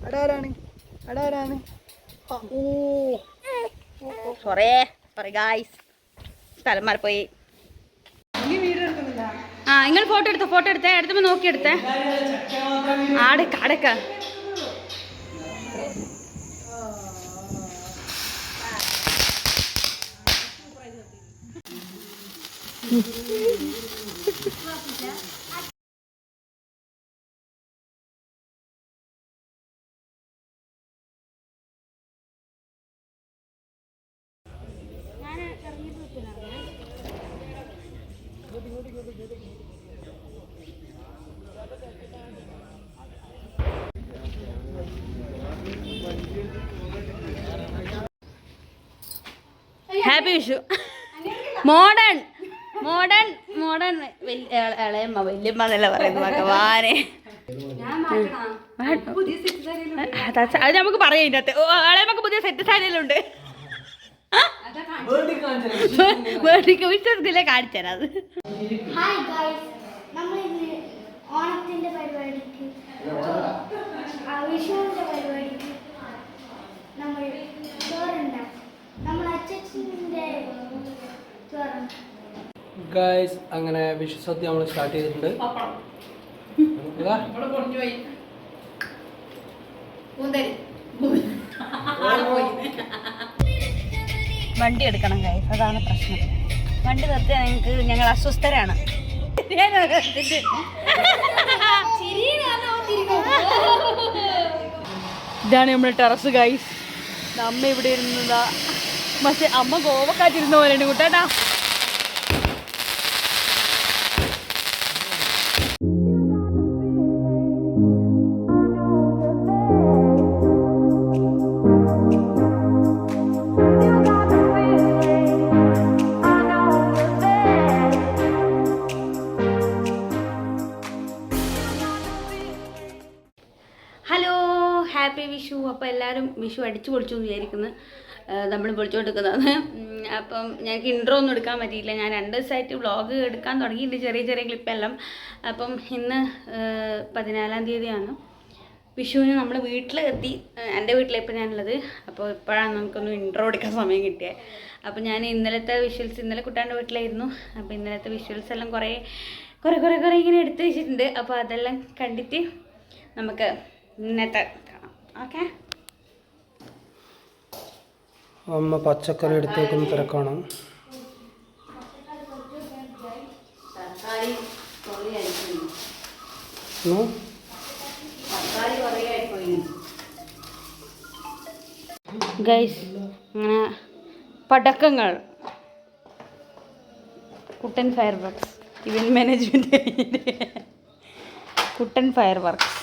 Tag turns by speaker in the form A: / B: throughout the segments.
A: അടാരാണ് അടാരാണ്
B: സോറേ sorry guys സ്ഥലം മാറിപ്പോയി. ആ നിങ്ങൾ ഫോട്ടോ എടുത്തേ എടുത്തപ്പോൾ നോക്കിയെടുത്തേ. അടക്ക ഹാപ്പി വിഷു. മോഡേൺ ഇളയമ്മ വല്യമ്മ എന്നല്ല പറയുന്നത് ഭഗവാനെ. അത് നമുക്ക് പറയാം. ഇതിൻ്റെ അകത്ത് ഇളയമ്മക്ക് പുതിയ സെറ്റ് സാരിയെല്ലാം വിശ്വസിക്കില്ല, കാണിച്ചുതരാം അത്.
C: ഓണത്തിന്റെ പരിപാടിക്ക് വിഷുവിന്റെ പരിപാടിക്ക് നമ്മൾ ചോറുണ്ടാക്കും. നമ്മൾ അച്ഛൻ്റെ ചോറുണ്ടാക്കും.
A: ഗായ്സ് അങ്ങനെ വിഷു സദ്യ നമ്മൾ സ്റ്റാർട്ട് ചെയ്തിട്ടുണ്ട്.
B: വണ്ടി എടുക്കണം ഗൈസ്, അതാണ് പ്രശ്നം. വണ്ടി നിർത്തിയാൽ ഞങ്ങൾ അസ്വസ്ഥരാണ്. ഇതാണ് നമ്മുടെ ടെറസ് ഗൈസ്. അമ്മ ഇവിടെ ഇരുന്നതാ, പക്ഷെ അമ്മ ഗോവക്കാറ്റിരുന്ന പോലെയാണ് കൂട്ടാ. ഹാപ്പി വിഷു. അപ്പോൾ എല്ലാവരും വിഷു അടിച്ചു പൊളിച്ചു എന്ന് വിചാരിക്കുന്നു. നമ്മൾ പൊളിച്ചുകൊണ്ടിരിക്കുന്നത്. അപ്പം ഞങ്ങൾക്ക് ഇൻട്രോ ഒന്നും എടുക്കാൻ പറ്റിയില്ല. ഞാൻ 2 ദിവസമായിട്ട് വ്ളോഗ് എടുക്കാൻ തുടങ്ങിയിട്ടുണ്ട്, ചെറിയ ചെറിയ ക്ലിപ്പെല്ലാം. അപ്പം ഇന്ന് 14-ാം തീയതിയാണ്. വിഷുവിന് നമ്മൾ വീട്ടിലെത്തി. എൻ്റെ വീട്ടിലിപ്പോൾ ഞാനുള്ളത്. അപ്പോൾ ഇപ്പോഴാണ് നമുക്കൊന്ന് ഇൻട്രോ എടുക്കാൻ സമയം കിട്ടിയത്. അപ്പോൾ ഞാൻ ഇന്നലത്തെ വിഷ്വൽസ്, ഇന്നലെ കുട്ടാൻ്റെ വീട്ടിലായിരുന്നു. അപ്പോൾ ഇന്നലത്തെ വിഷ്വൽസ് എല്ലാം കുറേ ഇങ്ങനെ എടുത്ത് വെച്ചിട്ടുണ്ട്. അപ്പോൾ അതെല്ലാം കണ്ടിട്ട് നമുക്ക് ഇന്നത്തെ കാണാം. ഓക്കെ.
A: അമ്മ പച്ചക്കറി എടുത്ത് വെക്കുന്ന തിരക്കാണ്.
B: ഗൈസ് അങ്ങനെ പടക്കങ്ങൾ, കുട്ടൻ ഫയർ വർക്ക്സ്, ഇവന്റ് മാനേജ്മെന്റ്, കുട്ടൻ ഫയർ വർക്ക്സ്.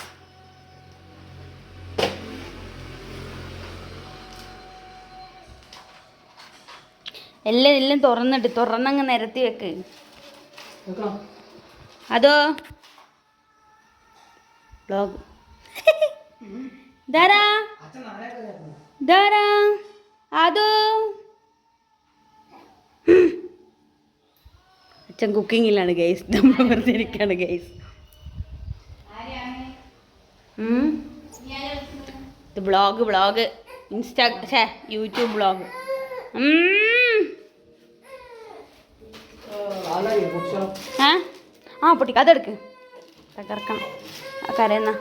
B: എല്ലാം തുറന്നങ്ങ് നിരത്തി വെക്ക്. അതോ ബ്ലോഗ് അതോ അച്ഛൻ കുക്കിങ്ങിലാണ് ഗൈസ്. നമ്മൾ വെറുതെ ഇരിക്കുകയാണ് ഗൈസ്. ഇത് ബ്ലോഗ് യൂട്യൂബ് ബ്ലോഗ്. പൊട്ടിക്ക അതെടുക്ക്, തകർക്കണം കരയുന്ന.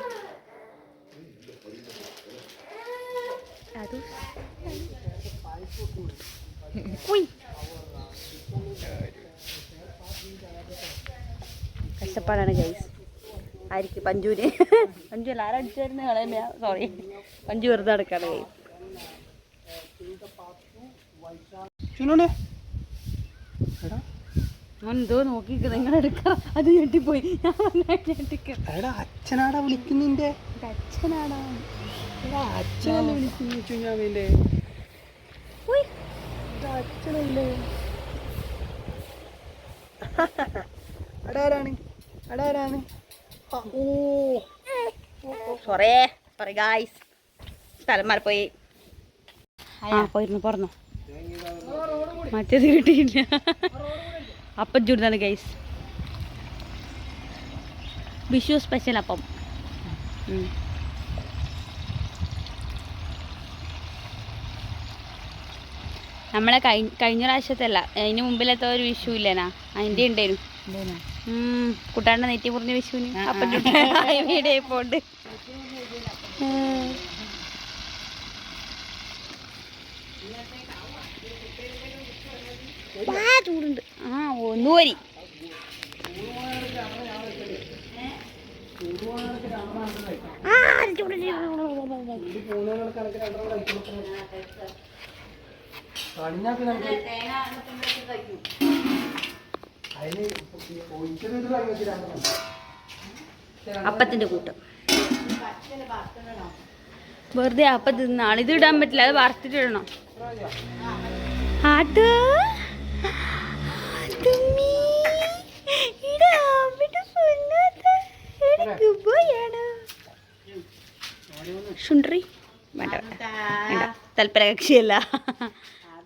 B: കഷ്ടപ്പാടാണ് ഗൈസ്. ആയിരിക്കും പഞ്ചുവിന്. പഞ്ചു അല്ല, ആരടിച്ചായിരുന്നു കളയുന്ന, സോറി, പഞ്ചു വെറുതെ എടുക്കാണ് ഗൈസ്. എന്തോ നോക്കിക്ക് നിങ്ങൾ എടുക്കാം. അത് ഞെട്ടിപ്പോയി. ഞാൻ
A: അച്ഛനാടാ വിളിക്കുന്നിന്റെ.
B: അച്ഛനാടാ
A: അച്ഛനല്ലേ വിളിക്കുന്നു ചുഞ്ഞാവിന്റെ. അച്ഛനല്ലേ. അടാരാണ്
B: സോറി ഗായ്സ് സ്ഥലം മാറിപ്പോയി. പോയിരുന്നു പറഞ്ഞോ. മറ്റേത് കിട്ടിയില്ല. അപ്പം ചൂടുന്നതാണ് ഗൈസ്. വിഷു സ്പെഷ്യൽ അപ്പം. നമ്മളെ കഴിഞ്ഞ പ്രാവശ്യത്തെ അല്ല, അതിന് മുമ്പിലത്തെ ഒരു വിഷു ഇല്ലേനാ, അതിൻ്റെ ഉണ്ടായിരുന്നു. കുട്ടാണ്ട് നെറ്റി മുറിഞ്ഞ വിഷുവിന് അപ്പം വീഡിയോ പോണ്ട്. ചൂടുണ്ട്. ഒന്നുപോരി അപ്പത്തിന്റെ കൂട്ടം വെറുതെ അപ്പം തിന്നാണ്. ഇത് ഇടാൻ പറ്റില്ല, അത് വറുത്തിട്ട് ഇടണം. ശുണ്ട്രി വേണ്ട വേണ്ട, തൽപര കക്ഷിയല്ല,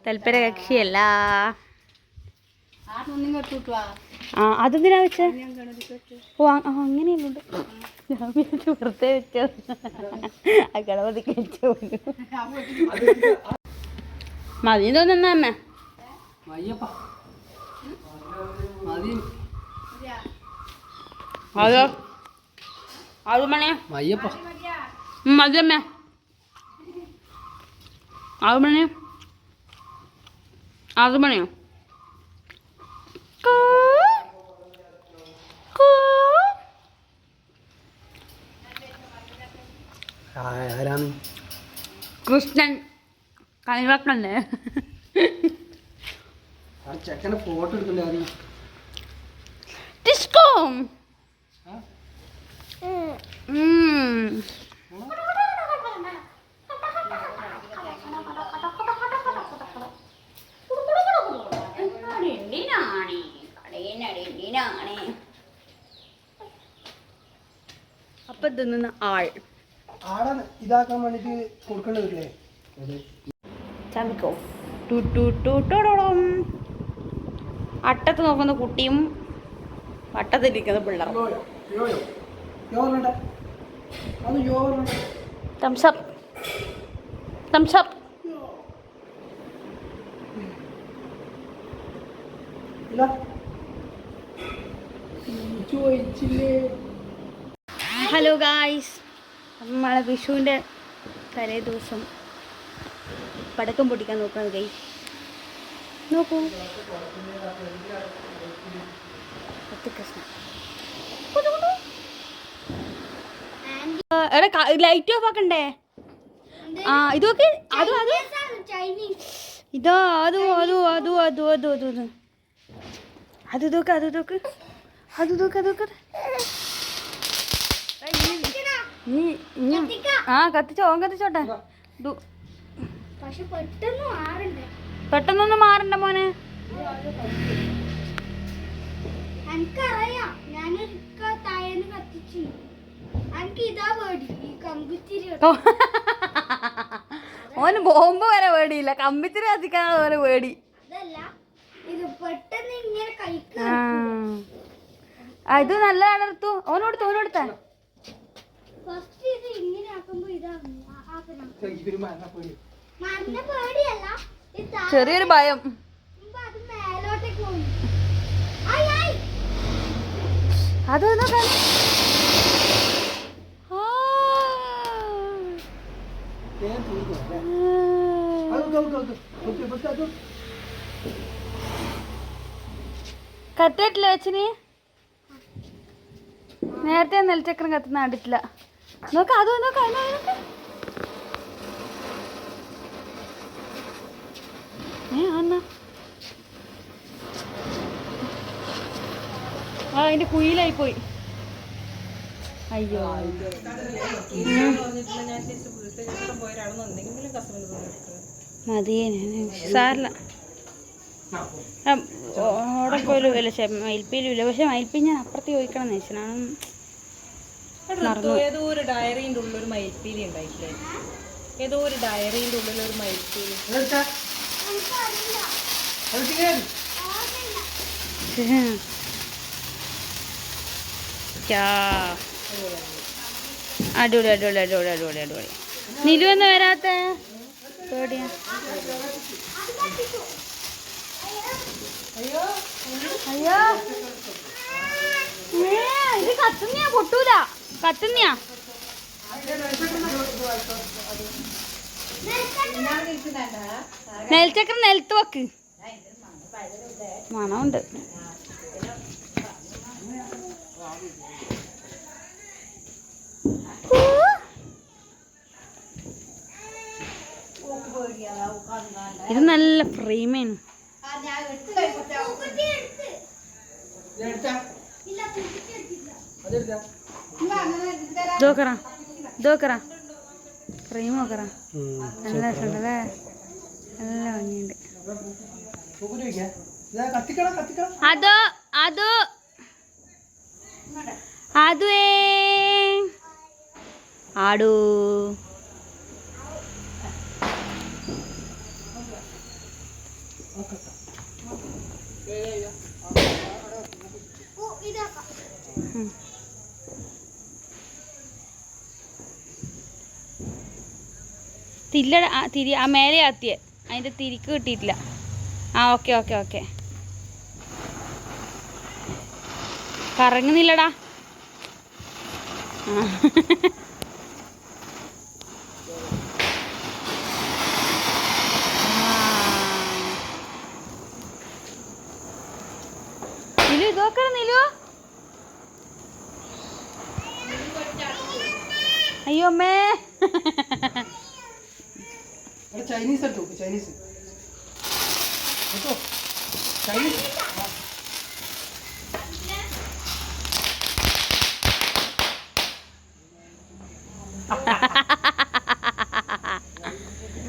B: തൽപര കക്ഷിയല്ല. അതെന്തിനാ വെച്ച? ഓ അങ്ങനെയല്ലുണ്ട്. ഞാൻ വിചാരിച്ചു വെറുതെ വെച്ചത്, ആ ഗണപതിക്ക് വെച്ച മതി തോന്നുന്ന അമ്മ. അതോ അത് മണിയാ മതിയമ്മ, അത് മണിയോ, അത് മണിയോ? കൃഷ്ണൻ കളിവാക്കണല്ലേ?
A: ചെക്കനെ ഫോട്ടോ എടുക്കണ്ടേ ആദ്യം?
B: ഡിസ്കോ അപ്പം തിന്നുന്ന ആളെ
A: ഇതാക്കാൻ വേണ്ടിട്ട് കൊടുക്കേണ്ടതില്ലേ?
B: ചാമ്പിക്കോ അട്ടത്ത് നോക്കുന്ന കുട്ടിയും വട്ടത്തിരിക്കുന്ന പിള്ളേർ. Thumbs up thumbs up. ഹലോ ഗായ്സ്, നമ്മളെ വിഷുവിൻ്റെ തലേ ദിവസം പടക്കം പൊട്ടിക്കാൻ നോക്കുന്നത് ഗൈ. നോക്കൂ, എടാ ലൈറ്റ് ഓഫ് ആക്കണ്ടേ? ഇതൊക്കെ അതും അത് ഇതാ അതും അതും അതും അതും അതും അതും അതും അത് ഇതൊക്കെ അത് ഇതൊക്കെ അത് ഇതൊക്കെ അതൊക്കെ കത്തിച്ചോ, ഓൻ കത്തിച്ചോട്ടെ. പെട്ടെന്നൊന്നും മാറണ്ട മോനെ. ഓന് ബോംബ് വരെ പേടിയില്ല, കമ്പിത്തിരി കത്തിക്കാനുള്ള വരെ പേടി. ഇത് നല്ലതാണ് ഋതു. ഓനോടുത്ത ഓനോടുത്ത ചെറിയൊരു ഭയം. അതൊന്നും കത്തിട്ടില്ല വെച്ചിന്. നേരത്തെ നെൽച്ചക്രം കത്തുന്ന കണ്ടിട്ടില്ല. നോക്ക അത് നോക്ക അതിന്റെ കുയിലായി പോയി. അയ്യോ മതിയേ സാറില്ല. അവിടെ പോലും ഇല്ല, മയിൽപ്പീലും ഇല്ല. പക്ഷെ മയിൽപ്പീ ഞാൻ അപ്പുറത്ത് ചോദിക്കണം എന്ന് വെച്ചാണ്.
D: ഏതോ ഒരു ഡയറിന്റെ ഉള്ളൊരു മയിൽപ്പീലി ഉണ്ടായിട്ടില്ലേ? ഏതോ ഒരു ഡയറിന്റെ ഉള്ളിലൊരു മയിൽപ്പീലി.
B: അടിപൊളി അടിപൊളി അടിപൊളി അടിപൊളി അടിപൊളി. നിലു എന്ന് വരാത്ത പേടിയാ. അയ്യോ ഇത് കത്തുന്നയാ, പൊട്ടൂല, കത്തുന്നയാ. നെൽച്ചക്ര നിലത്ത് വെക്ക്, മണമുണ്ട്. ഇത് നല്ല ഫ്രെയിമാണ്. ഫ്രെയിം നോക്കറ, നല്ല രസമുണ്ടല്ലേ, നല്ല ഭംഗിയുണ്ട്. അതോ അതോ അതുവേ ആടൂ. തിരി ആ മേലെ ആത്തിയെ, അതിൻ്റെ തിരിക്ക് കിട്ടിയിട്ടില്ല. ആ ഓക്കെ ഓക്കെ ഓക്കെ. കറങ്ങുന്നില്ലടാ. നിലു ഇതൊക്കെ നിലു. അയ്യോ അമ്മേ.
A: ചൈനീസ് എടുത്തു, ചൈനീസ് ചൈനീസ്.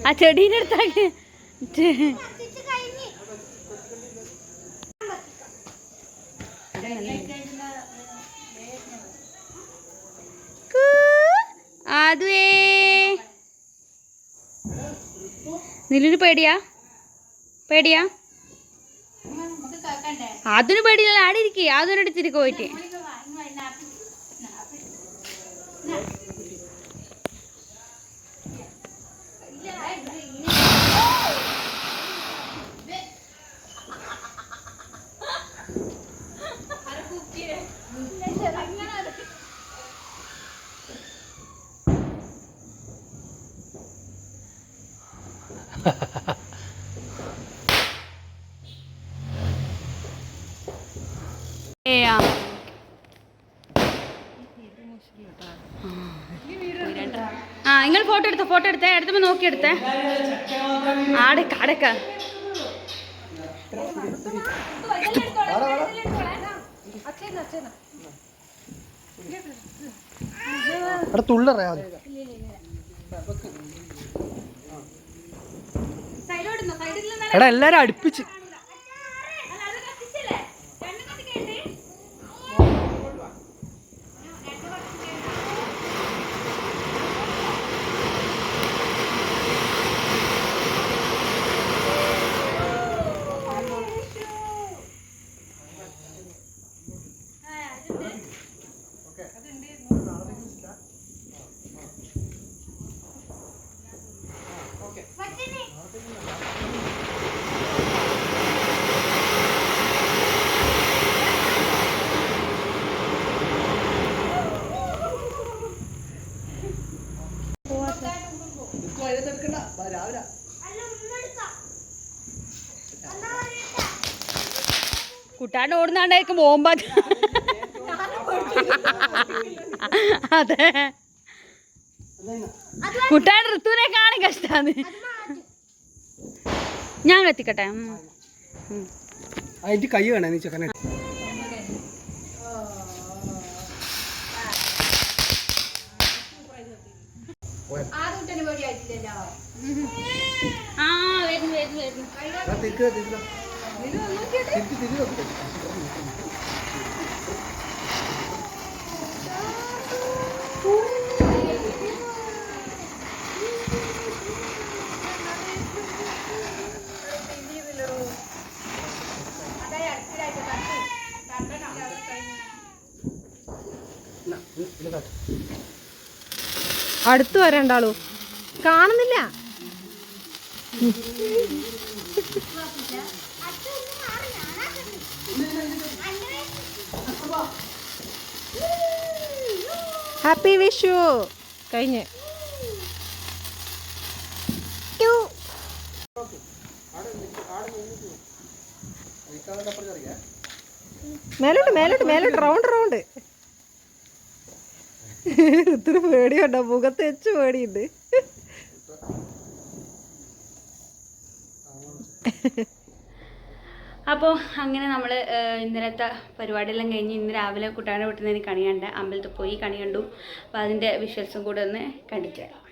B: ആ ചെടീൻ്റെ അടുത്താക്കി. അതുവേ നിലൂന് പേടിയാ? പേടിയാ? അതിന് പേടിയില്ല, ആടെ ഇരിക്കേ, അതിനോട് തിരികെ പോയിട്ട്. ആ നിങ്ങൾ ഫോട്ടോ എടുത്തേ എടുത്തപ്പോ നോക്കിയെടുത്തേ. ആടക്ക അടക്ക
A: തുള്ളറ എടാ എല്ലാരും അടുപ്പിച്ച്. കുട്ടാണ്ട് ഓടുന്നാണ്ടായിരിക്കും ബോംബ. അതെ കുട്ടാണ്ട് ഋത്തുവിനെ കാണാൻ കഷ്ടാന്ന്. ഞാൻ കത്തിക്കട്ടെ. അതിന്റെ കൈ വേണേ നീ ചെക്കനെ.
B: ആ വരുന്നു വരുന്നു വരുന്നു.
D: അടുത്ത് വരണ്ടാളൂ, കാണുന്നില്ല. ഹാപ്പി വിഷു കഴിഞ്ഞ്. മേലോട്ട് മേലോട്ട് മേലോട്ട് റൗണ്ട് റൗണ്ട്. ഇത്തിരി പേടിയുണ്ടോ? മുഖത്ത് വെച്ച് പേടിയുണ്ട്.
B: അപ്പോൾ അങ്ങനെ നമ്മൾ ഇന്നലത്തെ പരിപാടിയെല്ലാം കഴിഞ്ഞ് ഇന്ന് രാവിലെ കുട്ടാനെ വിട്ടുന്നതിന് കണി കണ്ട അമ്പലത്തിൽ പോയി കണി കണ്ടു. അപ്പോൾ അതിൻ്റെ വിഷ്വൽസും കൂടെ ഒന്ന് കണ്ടിട്ട് തരാം.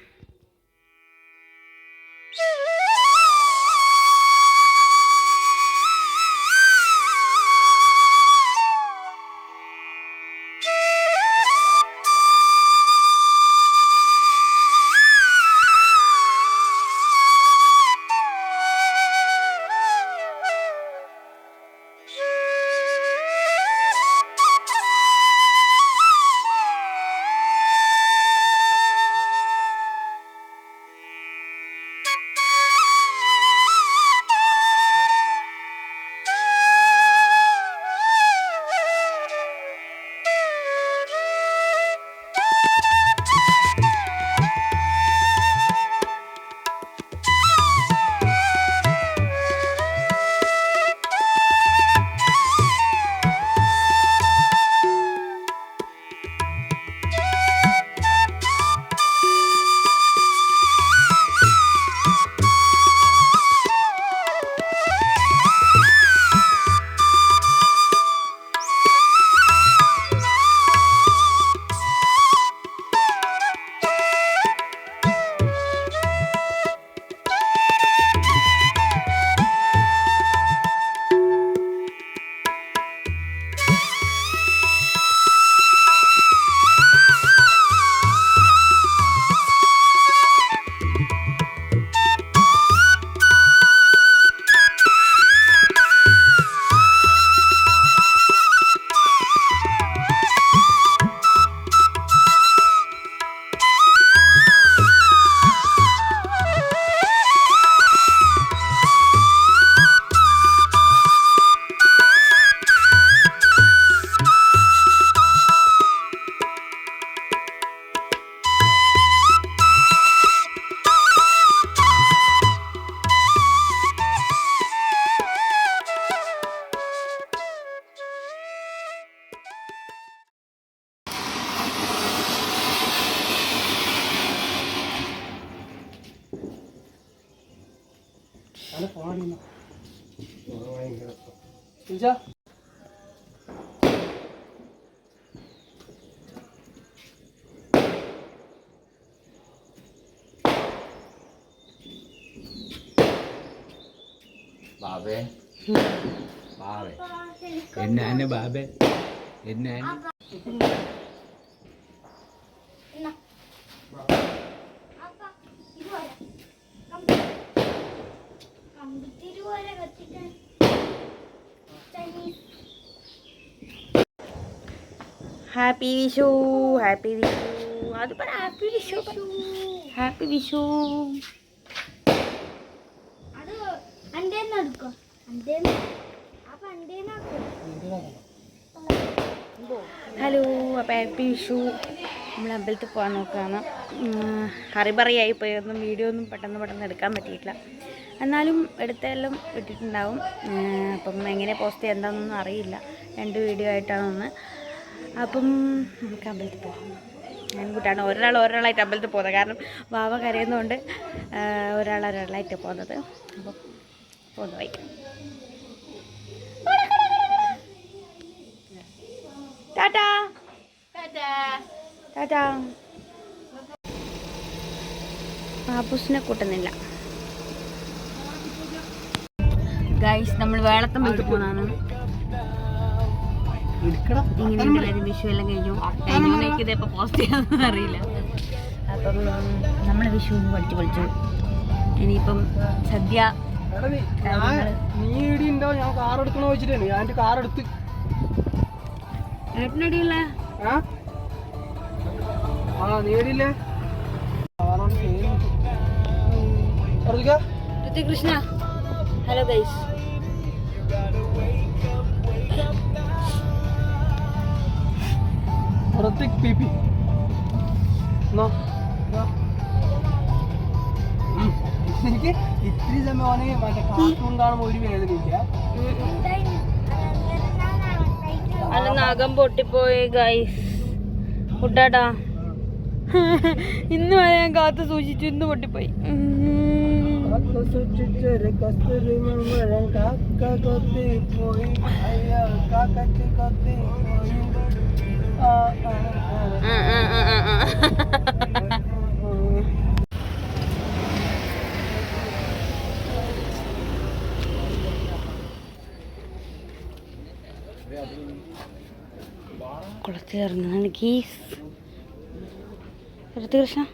E: ബാബേ ബാബേ എന്നാണ് ബാബേ എന്നാണ്
B: ഹാപ്പി വിഷു ഹാപ്പി വിഷു അത് പറ ഹാപ്പി വിഷു ഹാപ്പി വിഷു.
C: അത് അണ്ടേന്ന് എടുക്കോ അണ്ടേന്ന് അപ്പൊ അണ്ടേന്നാക്കോ.
B: ഹലോ, അപ്പോൾ ഹാപ്പി വിഷു. നമ്മൾ അമ്പലത്തിൽ പോകാൻ നോക്കുകയാണ്. ഹറിബറിയായി പോയി, ഒന്നും വീഡിയോ ഒന്നും പെട്ടെന്ന് എടുക്കാൻ പറ്റിയിട്ടില്ല. എന്നാലും എടുത്തെല്ലാം ഇട്ടിട്ടുണ്ടാവും. അപ്പം എങ്ങനെ പോസ്റ്റ് ചെയ്യുക എന്താണെന്നൊന്നും അറിയില്ല. 2 വീഡിയോ ആയിട്ടാണ് ഒന്ന്. അപ്പം നമുക്ക് അമ്പലത്തിൽ പോകാം. ഞാൻ കൂട്ടാണ് ഒരാളായിട്ട് അമ്പലത്തിൽ പോകുന്നത്. കാരണം വാവ കരയുന്നതുകൊണ്ട് ഒരാളായിട്ട് പോകുന്നത്. അപ്പം പോകുന്ന വൈകി ടാറ്റാ ടാറ്റാ. പാപ്പൂസിനെ കൂട്ടുന്നില്ല. ഗൈസ്, നമ്മൾ വേളത്തമ്പലത്തിൽ പോകുന്നതാണ്. ഇങ്ങനെ എല്ലാവരും വിഷു എല്ലാം കഴിഞ്ഞു ഇതെപ്പോൾ പോസ്റ്റ് ചെയ്യാമെന്ന് അറിയില്ല. അപ്പം നമ്മൾ വിഷു പൊളിച്ചു. ഇനിയിപ്പം സദ്യ
A: ഞാൻ കാർ എടുക്കണോ വെച്ചിട്ടാണ് ഞാൻ കാർ എടുത്ത്
B: ഏട്ടനടിയുള്ള
A: നേടിയില്ലേ
B: ഋത്തികൃഷ്ണ ഹലോ ഗൈസ്.
A: ഋത്തിക് പി എനിക്ക് ഇത്തിരി സമയം ഓനെ മറ്റേ കാർട്ടൂൺ കാണുമ്പോൾ ഒരു വേദനയില്ല.
B: അല്ല നഖം പൊട്ടിപ്പോയി ഗൈസ്. കുട്ടാട്ടാ ഇന്ന് വരെ ഞാൻ കാത്തു സൂക്ഷിച്ചു, ഇന്ന് പൊട്ടിപ്പോയി. കുളത്തിലിറങ്ങുന്നതാണ് ഗീസ്. ഋത്തികൃഷ്ണ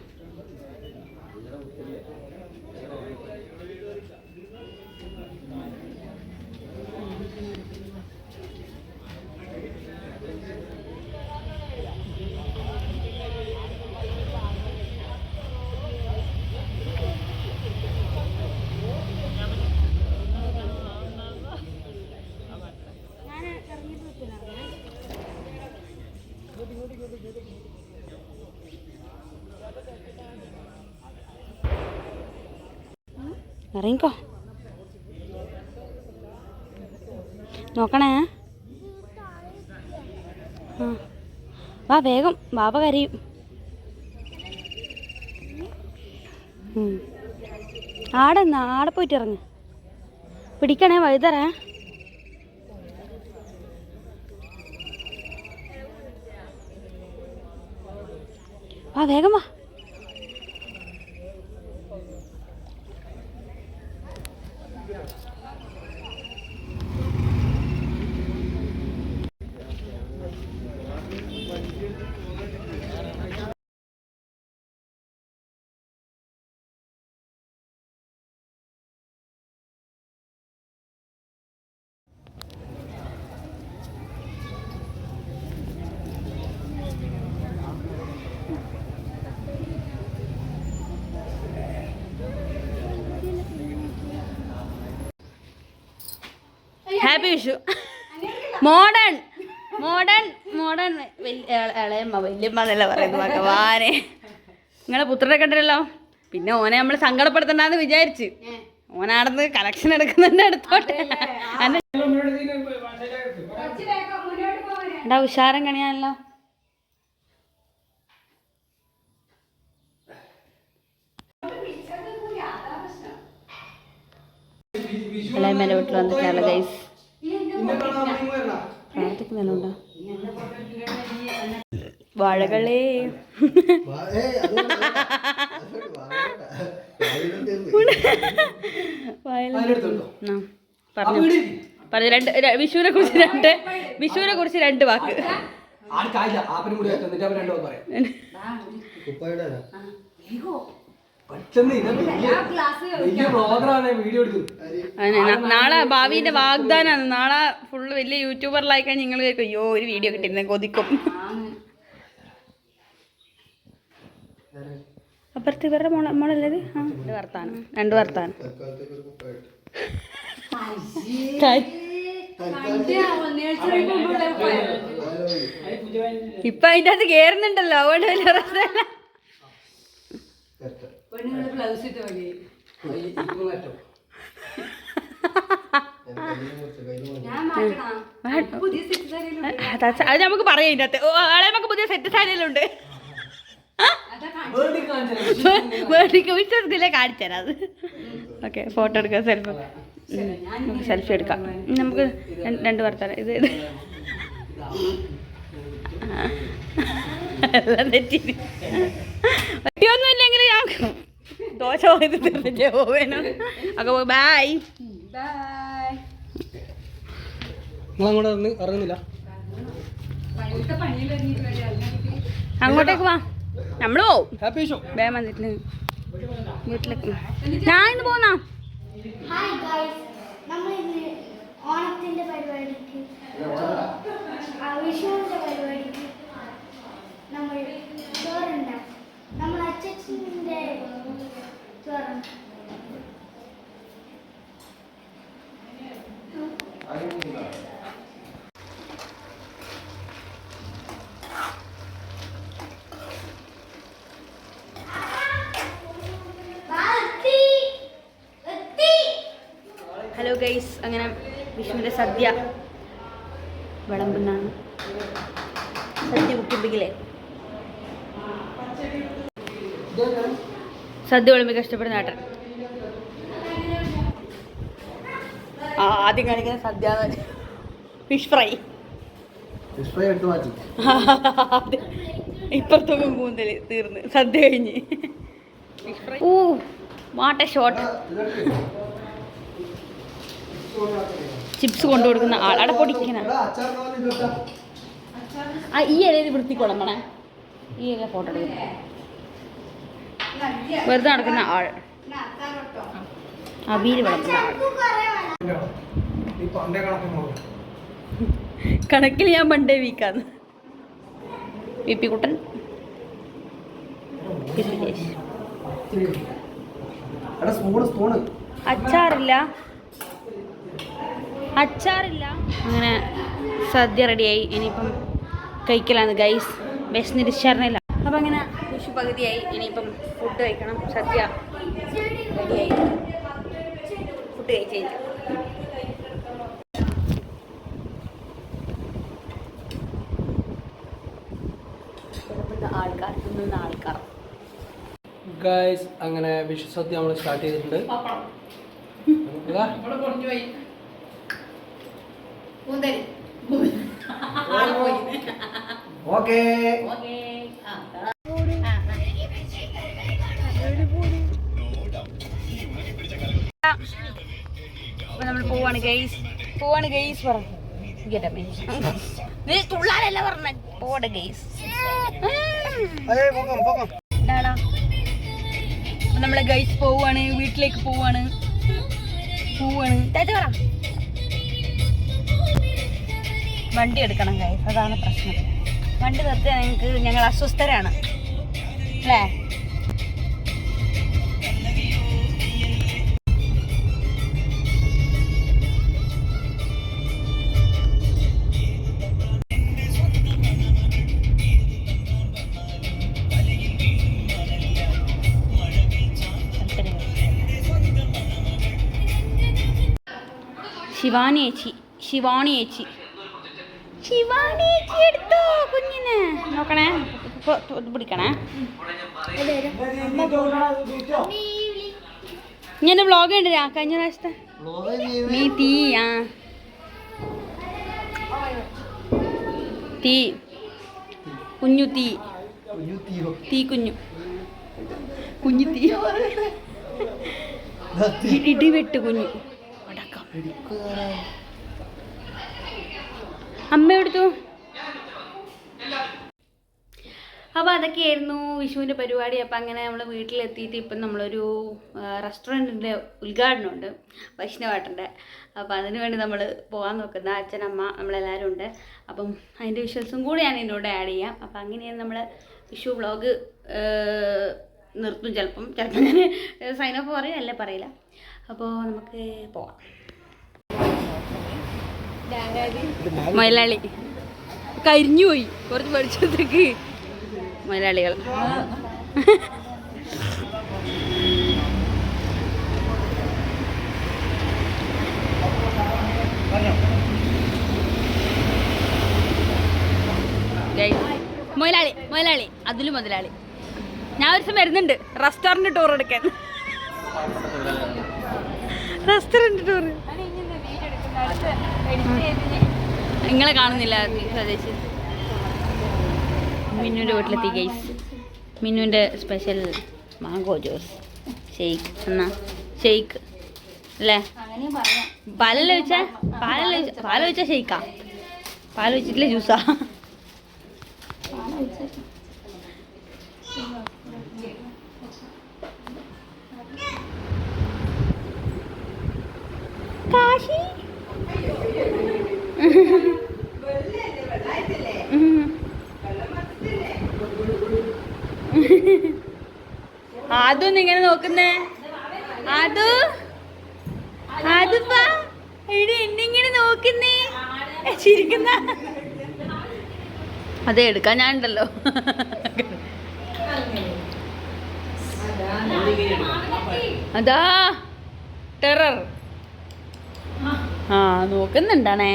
B: ഇറങ്ങിക്കോ. നോക്കണേ. വാ വേഗം, ബാബ കരയും. ആടെ പോയിട്ട് ഇറങ്ങ്. പിടിക്കണേ, വഴുതറേ. വാ വേഗം വാ. Happy Vishu. Modern modern modern ഇളയമ്മ വല്യമ്മ എന്നല്ല പറയുന്നത്. ഭഗവാനെ, നിങ്ങളെ പുത്രനെ കണ്ടല്ലോ. പിന്നെ ഓനെ നമ്മൾ സങ്കടപ്പെടുത്തണ്ടെന്ന് വിചാരിച്ച് ഓനാടന്ന് കളക്ഷൻ എടുക്കുന്നുണ്ട്. എടുത്തോട്ടെ. എടാ ഉഷാരം കണിയാണല്ലോ. ഇളയമ്മേൻ്റെ വീട്ടിൽ വന്നിട്ടാണ് ഗൈസ്. പ്രാർത്ഥിക്കുന്നുണ്ടോ വാഴകളേ? പറഞ്ഞു വിഷുവിനെ കുറിച്ച് രണ്ട് വാക്ക്. നാളെ ഭാവിന്റെ വാഗ്ദാനാണ്. നാളെ ഫുള്ള് വലിയ യൂട്യൂബറിലായിക്കാൻ നിങ്ങൾ അയ്യോ ഒരു വീഡിയോ കിട്ടിയിരുന്ന കൊതിക്കും. അപ്പുറത്ത് ഇവരുടെ മോളല്ലേ? രണ്ട് വർത്താനം ഇപ്പൊ അതിൻ്റെ അകത്ത് കേറുന്നുണ്ടല്ലോ. അതുകൊണ്ട് വലിയ പ്രശ്നമില്ല. അത് നമുക്ക് പറയാം. ഇതിൻ്റെ അകത്ത് ആളെ നമുക്ക് പുതിയ സെറ്റ് സാരിയിലുണ്ട്. വിശ്വസിക്കില്ല, കാണിച്ചുതരാം അത്. ഓക്കെ, ഫോട്ടോ എടുക്കാം, നമുക്ക് സെൽഫി എടുക്കാം. നമുക്ക് രണ്ട് വർത്താനം ഇത് എല്ലാം തെറ്റി ഒന്നും ഇല്ലെങ്കിൽ ഞാൻ ദോശ പോയത് തീർന്നിട്ടേ പോവേനോ. ഒക്കെ ബൈ ബൈ.
A: ഇറങ്ങുന്നില്ല,
B: അങ്ങോട്ടേക്ക് വാ, നമ്മള് പോവും. ബേ വന്നിട്ട് വീട്ടിലേക്ക് ഞാൻ ഇന്ന് പോന്നാ.
C: ഹായ് ഗൈസ്, നമ്മൾ ഇന്ന് ഓണത്തിന്റെ പരിപാടിക്ക് വിഷുവിന്റെ പരിപാടിക്ക് നമ്മൾ ചോറുണ്ടാക്കും. നമ്മൾ അച്ഛൻ്റെ ചോറുണ്ട്.
B: ഹലോ ഗൈസ്, അങ്ങനെ വിഷുവിൻ്റെ സദ്യ വിളമ്പുന്നാണ്. സദ്യ കുക്കിപ്പിക്കില്ലേ? സദ്യ വിളമ്പി കഷ്ടപ്പെടുന്ന ഏട്ടൻ. ആദ്യം കാണിക്കുന്ന സദ്യ ഫിഷ് ഫ്രൈ. ഇപ്പുറത്തൊക്കെ കൂന്തല് തീർന്ന് സദ്യ കഴിഞ്ഞ്. Oh what a shot. Chips കൊണ്ടു കൊടുക്കുന്ന ആൾ അവിടെ പൊടിക്കണ. ഈ ഇലയിൽ വൃത്തിക്കൊള്ളമ്പണേ. ഈ ഇല ഫോട്ടോ എടുക്കുന്ന വെറുതെ നടക്കുന്ന ആൾ. അവിയൽ വിളമ്പുന്ന ആൾ. കണക്കിൽ ഞാൻ പണ്ടേ വീക്കാന്ന്. കുട്ടൻ അച്ചാറില്ല. അങ്ങനെ സദ്യ റെഡിയായി. ഇനിയിപ്പം കഴിക്കലാന്ന് ഗൈസ്. വിശന്നിരിച്ചറിഞ്ഞില്ല. അപ്പം അങ്ങനെ വിഷു പകുതിയായി. ഇനിയിപ്പം ഫുഡ് കഴിക്കണം. സദ്യ റെഡിയായി. ഫുഡ് കഴിച്ച് കഴിഞ്ഞു. ആൾക്കാർ
A: ഗൈസ്, അങ്ങനെ വിഷു സദ്യ നമ്മൾ സ്റ്റാർട്ട് ചെയ്തിട്ടുണ്ട്. ഓക്കേ,
B: അപ്പൊ നമ്മൾ പോവാണ് ഗൈസ്. പറഞ്ഞു നീ തുള്ളാനല്ല പറഞ്ഞ പോടെ ഗൈസ്. നമ്മളെ ഗൈസ് പോവാണ്. വീട്ടിലേക്ക് പോവാണ്. പറ. വണ്ടി എടുക്കണം ഗൈസ്, അതാണ് പ്രശ്നം. വണ്ടി നിർത്തിയാൽ ഞങ്ങൾ അസ്വസ്ഥരാണ് അല്ലേ? ശിവാണി ചേച്ചി എടുത്തോ കുഞ്ഞിനെ. നോക്കണേ, പിടിക്കണേ. ഇങ്ങനെ വ്ളോഗ് ഉണ്ട് കഴിഞ്ഞ പ്രാവശ്യത്തെ. നീ തീ കുഞ്ഞു ഇടിവെട്ട് കുഞ്ഞു അടക്കം. അമ്മ എടുത്തു. അപ്പോൾ അതൊക്കെയായിരുന്നു വിഷുവിൻ്റെ പരിപാടി. അപ്പോൾ അങ്ങനെ നമ്മൾ വീട്ടിലെത്തിയിട്ട് ഇപ്പം നമ്മളൊരു റെസ്റ്റോറൻറ്റിൻ്റെ ഉദ്ഘാടനമുണ്ട്, വൈഷ്ണവേട്ടൻ്റെ. അപ്പോൾ അതിന് വേണ്ടി നമ്മൾ പോകാൻ നോക്കുന്ന അച്ഛനമ്മ നമ്മളെല്ലാവരും ഉണ്ട്. അപ്പം അതിൻ്റെ വിഷ്വൽസും കൂടി ഞാൻ ഇതിനോട് ആഡ് ചെയ്യാം. അപ്പോൾ അങ്ങനെയാണ് നമ്മൾ വിഷു വ്ളോഗ് നിർത്തും. ചിലപ്പം ഞാൻ സൈൻ ഓഫ് പറയും, അല്ല പറയില്ല. അപ്പോൾ നമുക്ക് പോവാം. മലയാളി കരിഞ്ഞുപോയി കുറച്ച് പഠിച്ചത്തേക്ക്. മലയാളികൾ മൊയലാളി അതിലും മുതലാളി. ഞാൻ ഒരു ദിവസം വരുന്നുണ്ട് റെസ്റ്റോറൻറ്റ് ടൂർ എടുക്കാൻ. റെസ്റ്റോറൻറ്റ് ടൂർ നിങ്ങളെ കാണുന്നില്ല സ്വദേശി. മിന്നുവിൻ്റെ വീട്ടിലെത്തി ഗൈസ്. മിന്നുവിൻ്റെ സ്പെഷ്യൽ മാംഗോ ജ്യൂസ് ഷെയ്ക്ക്. എന്നാ ഷെയ്ക്ക് അല്ലേ? പാലൊഴിച്ചാ ഷെയ്ക്കാ? പാലൊഴിച്ചിട്ടില്ല ജ്യൂസാ? കാശി അതൊന്നും ഇങ്ങനെ നോക്കുന്നേ. എന്നിങ്ങനെ നോക്കുന്നേ ചിരിക്കുന്ന. അതെ എടുക്കാൻ ഞാനുണ്ടല്ലോ. അതാ ടെറർ ആ നോക്കുന്നുണ്ടാണേ.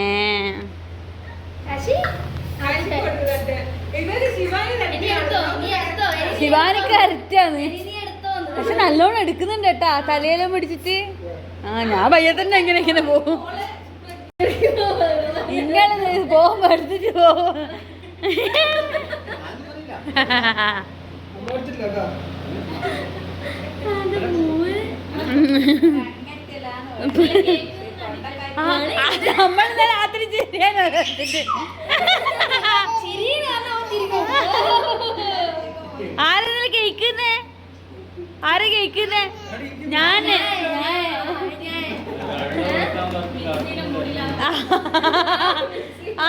B: ശിവാനിക്ക് അരറ്റാണ്, പക്ഷെ നല്ലോണം എടുക്കുന്നുണ്ട് കേട്ടാ, തലയെല്ലാം പിടിച്ചിട്ട്. ആ ഞാൻ പയ്യെ തന്നെ എങ്ങനെ പോകും, ഇങ്ങനെ പോകുമ്പോ എടുത്തിട്ട് പോകും. നമ്മളിന്ന് രാത്രി ചിരിയാനോ ആരെന്നല്ല കേക്കുന്നേ? ആരാ കേക്കുന്നേ? ഞാന്.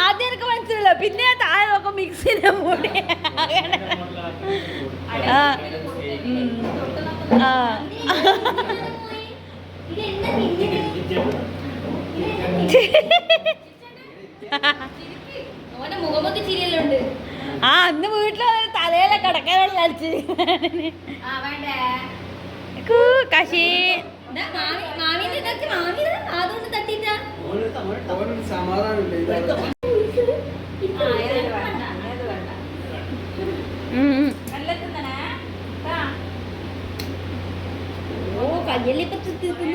B: ആദ്യം എനിക്ക് മനസ്സിലല്ലോ, പിന്നെ താഴെ നോക്കും മിക്സിന്റെ പൊടി. ആ അന്ന് വീട്ടില് തലയിലെ കടക്കാനുള്ള കളിച്ച് കശി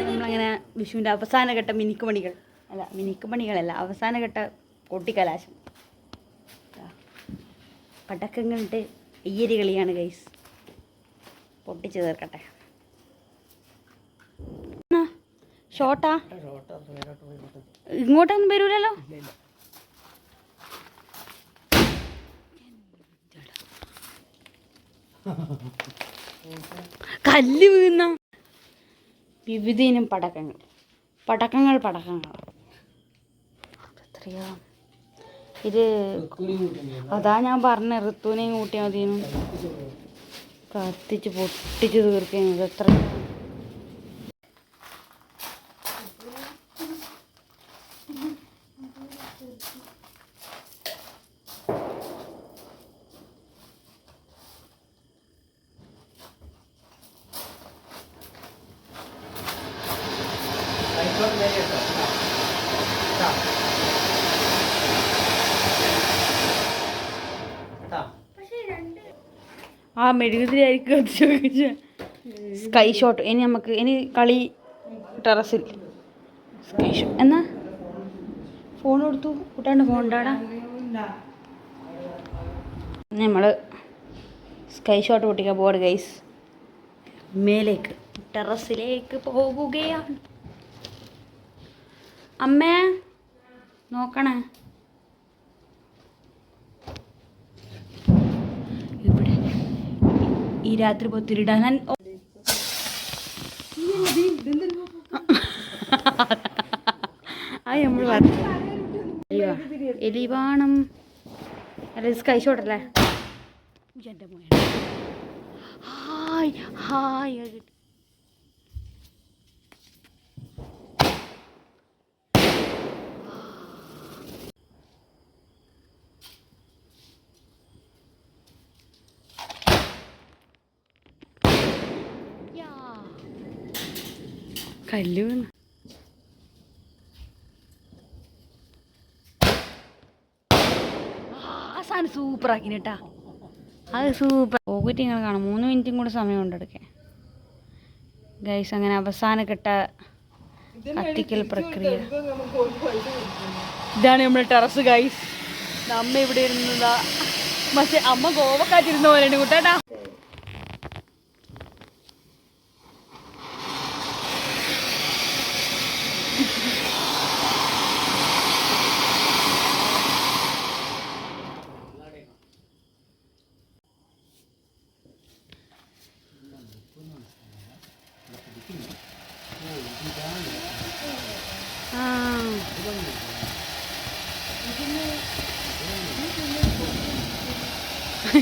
B: നമ്മളങ്ങനെ വിഷുവിൻ്റെ അവസാനഘട്ട മിനുക്ക് പണികളല്ല, അവസാനഘട്ട കൊട്ടിക്കലാശം. പടക്കങ്ങളുടെ അയ്യരി കളിയാണ് ഗൈസ്. പൊട്ടിച്ച് തീർക്കട്ടെ. ഷോട്ടാ ഇങ്ങോട്ടൊന്നും വരൂലല്ലോ. കല്ല് വീഴുന്ന വിവിധയിനം പടക്കങ്ങൾ എത്രയാ ഇത്? അതാ ഞാൻ പറഞ്ഞ ഋത്തുവിനെയും കൂട്ടിയാൽ മതിയും കത്തിച്ച് പൊട്ടിച്ച് തീർക്കുന്നത്. എത്ര ആ മെഴുകുതിരിയായിരിക്കും സ്കൈ ഷോട്ട്. ഇനി കളി ടെറസിൽ സ്കൈ ഷോട്ട്. എന്നാ ഫോൺ കൊടുത്തു കൂട്ടാണ്ട് ഫോൺ ഉണ്ടാടാ. നമ്മൾ സ്കൈ ഷോട്ട് പൊട്ടിക്കാൻ പോവാണ് ഗൈസ്. മേലേക്ക് ടെറസിലേക്ക് പോകുകയാണ്. അമ്മേ നോക്കണേ, ഇവിടെ ഈ രാത്രി പൊത്തിരിടാൻ ആ നമ്മൾ എലിവാണം അല്ല സ്കൈ ഷോട്ടല്ലേ. എൻ്റെ മോനെ ഹായ് ഹായ് കല്ല് വീണ്. ആ സാധനം സൂപ്പറാക്കിന് കേട്ടാ, അത് സൂപ്പർ. പോയിട്ട് നിങ്ങൾ കാണാം, 3 മിനിറ്റും കൂടെ സമയമുണ്ട് എടുക്കാൻ ഗൈസ്. അങ്ങനെ അവസാനഘട്ട കത്തിക്കൽ പ്രക്രിയ. ഇതാണ് നമ്മുടെ ടെറസ് ഗൈസ്. അമ്മ ഇവിടെ ഇരുന്നതാ, പക്ഷെ അമ്മ ഗോവക്കാറ്റിരുന്ന പോലെയുണ്ട് കൂട്ടാ.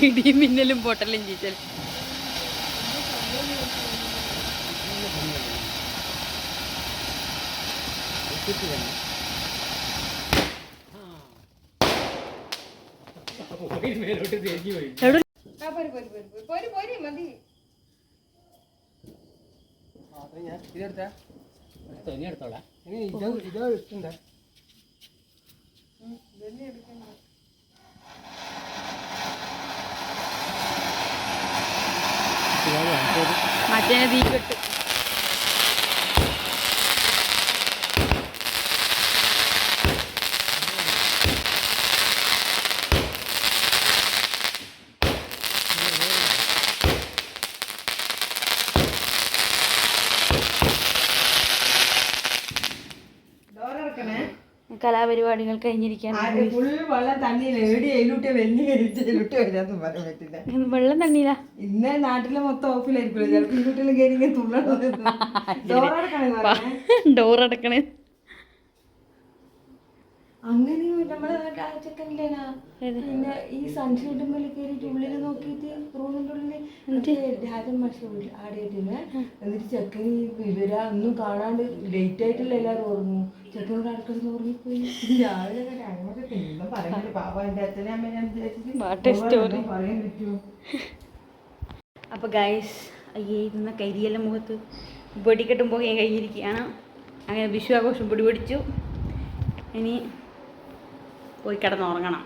B: ഇടിയും മിന്നലും പൊട്ടലും ചീറ്റലും.
A: ഇതെടുത്താ ഇതോ ഇട്ടുണ്ട്.
B: മറ്റേ തീ കെട്ട്. കലാപരിപാടികൾ കഴിഞ്ഞിരിക്കുകയാണ്.
D: ഫുൾ വെള്ളം തണ്ണിയില്ല. എവിടെ എയിലൂട്ടിയ വലിയ എയിലൂട്ടി വരാന്ന് പറയാൻ പറ്റില്ല.
B: വെള്ളം തണ്ണീല.
D: ഇന്ന് നാട്ടിലെ മൊത്തം ഓഫിലായിരിക്കും. ചിലപ്പോൾ വീട്ടിലും കയറി ഇങ്ങനെ
B: ഡോറടക്കണേ.
D: അങ്ങനെ നമ്മളെ ചെക്കനില്ലേനാ പിന്നെ ഈ സൺഷെയ്ഡ് മേലെ കയറിയിട്ട് ഉള്ളിൽ നോക്കിയിട്ട് റൂമിൻ്റെ ഉള്ളിൽ രാജൻ മാഷ ആടിയിട്ടില്ലേ. എന്നിട്ട് ചെക്കൻ വിവര ഒന്നും കാണാണ്ട് ലേറ്റ് ആയിട്ടില്ല എല്ലാവരും ഉറങ്ങും. ചെക്കനോട് അടുക്കളന്ന് ഉറങ്ങിപ്പോയി. രാവിലെ അങ്ങോട്ട് പിന്നെ പറയുന്നത് പാപ്പ എൻ്റെ അച്ഛനെ അമ്മ ഞാൻ വിചാരിച്ചിട്ട് പറയാൻ പറ്റുമോ.
B: അപ്പോൾ ഗൈസ് അയ്യേ ഇന്ന കരിയെല്ലാം മുഖത്ത് വെടിക്കെട്ടും പോകെ കഴിഞ്ഞിരിക്കുകയാണ്. അങ്ങനെ വിഷു ആഘോഷം പൊടി പൊടിച്ചു. ഇനി പോയി കിടന്നുറങ്ങണം.